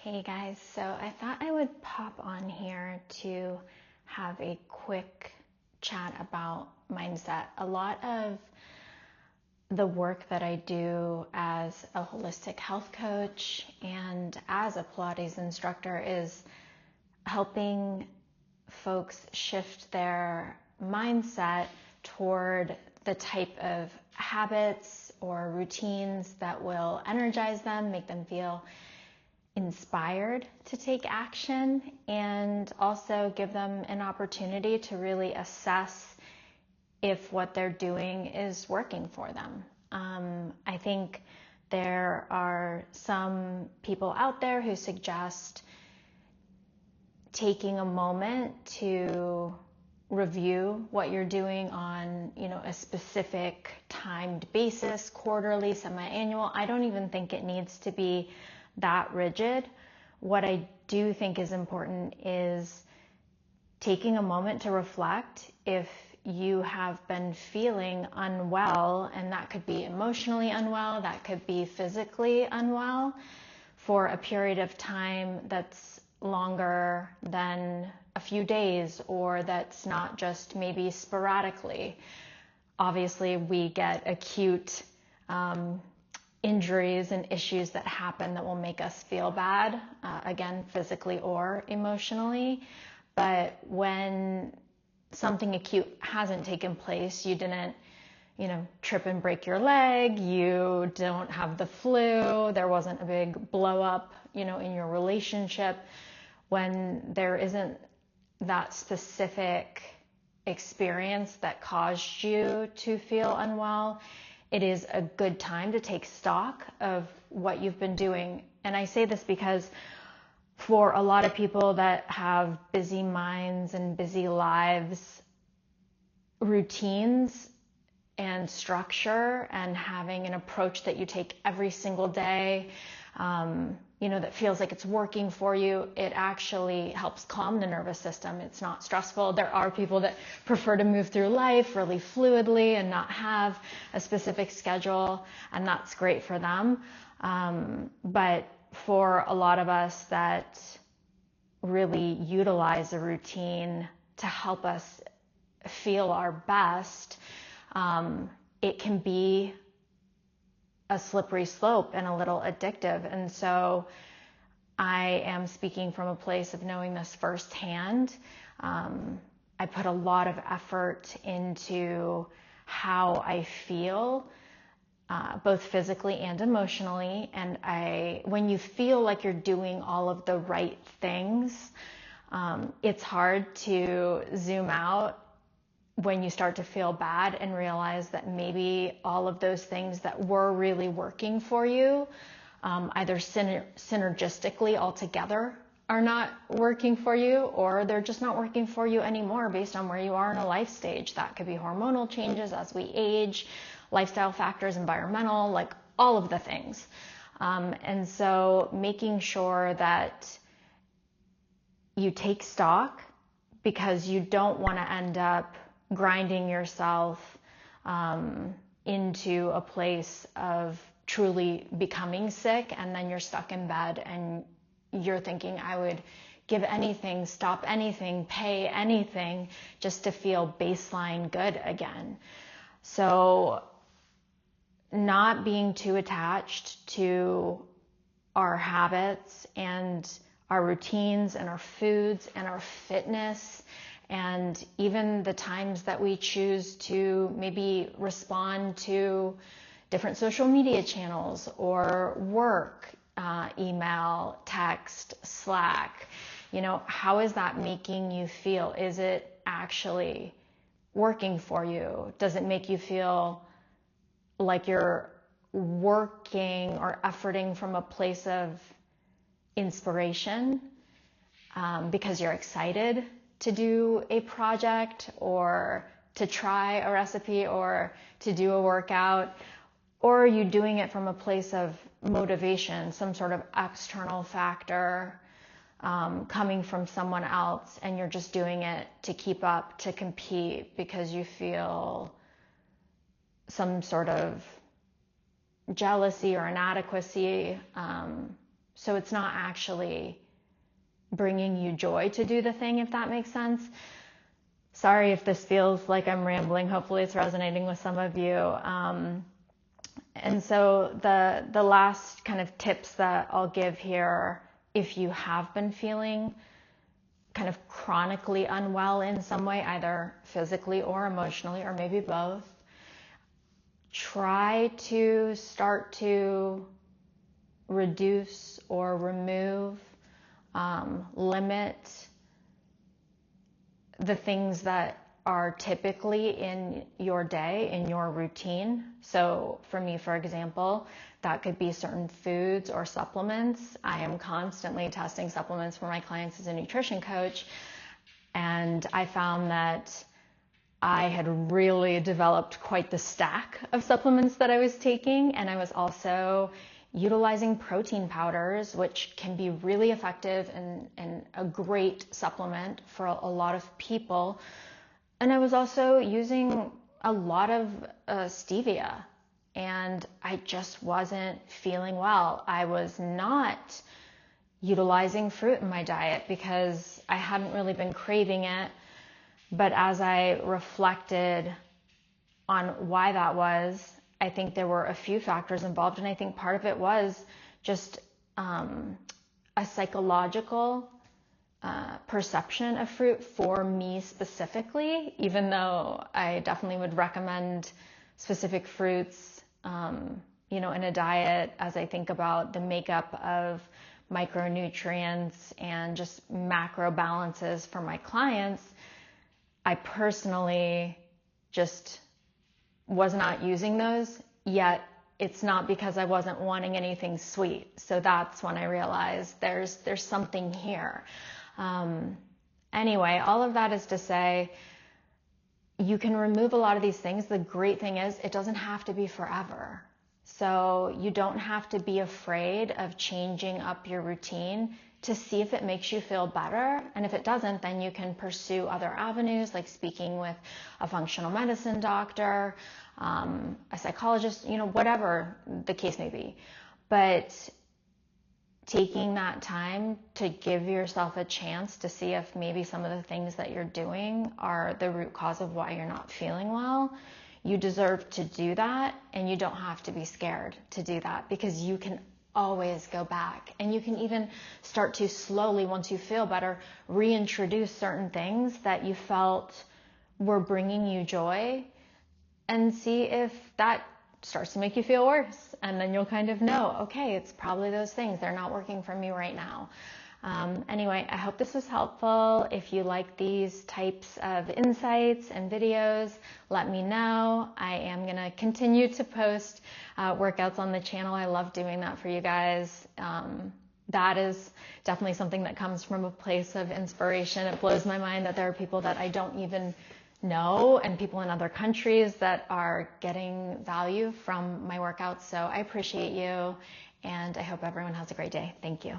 Hey guys, so I thought I would pop on here to have a quick chat about mindset. A lot of the work that I do as a holistic health coach and as a Pilates instructor is helping folks shift their mindset toward the type of habits or routines that will energize them, make them feel inspired to take action, and also give them an opportunity to really assess if what they're doing is working for them. I think there are some people out there who suggest taking a moment to review what you're doing on, a specific timed basis, quarterly, semi-annual. I don't even think it needs to be that rigid. What I do think is important is taking a moment to reflect if you have been feeling unwell, and that could be emotionally unwell, that could be physically unwell for a period of time that's longer than a few days, or that's not just maybe sporadically. Obviously, we get acute injuries and issues that happen that will make us feel bad, again, physically or emotionally. But when something acute hasn't taken place, you didn't, trip and break your leg, you don't have the flu, there wasn't a big blow up, in your relationship, when there isn't that specific experience that caused you to feel unwell, it is a good time to take stock of what you've been doing. And I say this because for a lot of people that have busy minds and busy lives, routines and structure and having an approach that you take every single day, that feels like it's working for you, it actually helps calm the nervous system. It's not stressful. There are people that prefer to move through life really fluidly and not have a specific schedule, and that's great for them. But for a lot of us that really utilize a routine to help us feel our best, it can be a slippery slope and a little addictive. And so I am speaking from a place of knowing this firsthand. I put a lot of effort into how I feel, both physically and emotionally. And when you feel like you're doing all of the right things, it's hard to zoom out when you start to feel bad and realize that maybe all of those things that were really working for you, either synergistically altogether are not working for you, or they're just not working for you anymore based on where you are in a life stage. That could be hormonal changes as we age, lifestyle factors, environmental, like all of the things. And so making sure that you take stock, because you don't want to end up grinding yourself into a place of truly becoming sick, and then you're stuck in bed and you're thinking, I would give anything, stop anything, pay anything just to feel baseline good again. So not being too attached to our habits and our routines and our foods and our fitness, and even the times that we choose to maybe respond to different social media channels or work, email, text, Slack. How is that making you feel? Is it actually working for you? Does it make you feel like you're working or efforting from a place of inspiration, because you're excited to do a project or to try a recipe or to do a workout? Or are you doing it from a place of motivation, some sort of external factor coming from someone else, and you're just doing it to keep up, to compete, because you feel some sort of jealousy or inadequacy So it's not actually bringing you joy to do the thing, if that makes sense. Sorry if this feels like I'm rambling. Hopefully it's resonating with some of you. And so the last kind of tips that I'll give here, if you have been feeling kind of chronically unwell in some way, either physically or emotionally, or maybe both, try to start to reduce or remove, limit the things that are typically in your day, in your routine. So for me, for example, that could be certain foods or supplements. I am constantly testing supplements for my clients as a nutrition coach, and I found that I had really developed quite the stack of supplements that I was taking, and I was also utilizing protein powders, which can be really effective and a great supplement for a lot of people. And I was also using a lot of stevia, and I just wasn't feeling well. I was not utilizing fruit in my diet because I hadn't really been craving it. But as I reflected on why that was, I think there were a few factors involved, and I think part of it was just a psychological perception of fruit for me specifically, even though I definitely would recommend specific fruits, in a diet as I think about the makeup of micronutrients and just macro balances for my clients. I personally just was not using those, yet it's not because I wasn't wanting anything sweet. So that's when I realized there's something here. Anyway, all of that is to say, you can remove a lot of these things. The great thing is it doesn't have to be forever. So you don't have to be afraid of changing up your routine to see if it makes you feel better. And if it doesn't, then you can pursue other avenues, like speaking with a functional medicine doctor, a psychologist, whatever the case may be. But taking that time to give yourself a chance to see if maybe some of the things that you're doing are the root cause of why you're not feeling well, you deserve to do that, and you don't have to be scared to do that, because you can always go back, and you can even start to slowly, once you feel better, reintroduce certain things that you felt were bringing you joy, and see if that starts to make you feel worse. And then you'll kind of know, okay, it's probably those things. They're not working for me right now. Anyway, I hope this was helpful. If you like these types of insights and videos, let me know. I am going to continue to post workouts on the channel. I love doing that for you guys. That is definitely something that comes from a place of inspiration. It blows my mind that there are people that I don't even know, and people in other countries that are getting value from my workouts. So I appreciate you, and I hope everyone has a great day. Thank you.